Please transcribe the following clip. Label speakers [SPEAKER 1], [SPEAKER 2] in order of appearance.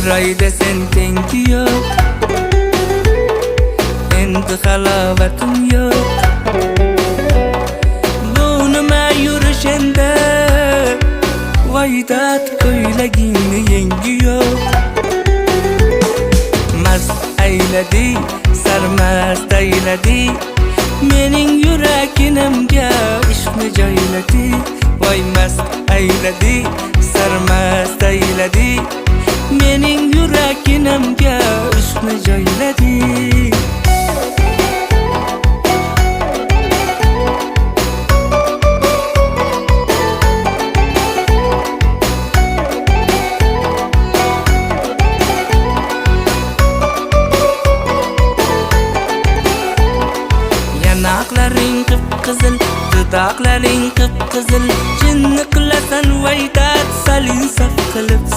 [SPEAKER 1] chiroyda sen tengi yo'q, endi halovatim yo'q. Bu nima yurish endi, voydat ko'ylagingni yengi yo'q. Mast ayladi, sarmast ayladi, mening yuraginimga ishqni joyladi. Voy mast ayladi, sarmast ayladi, mening yuraginimga ishqni joyladi. Yanaqlaring qip-qizil, dudoqlaring qip-qizil, jinni qilasan voydat, salin saf qilib.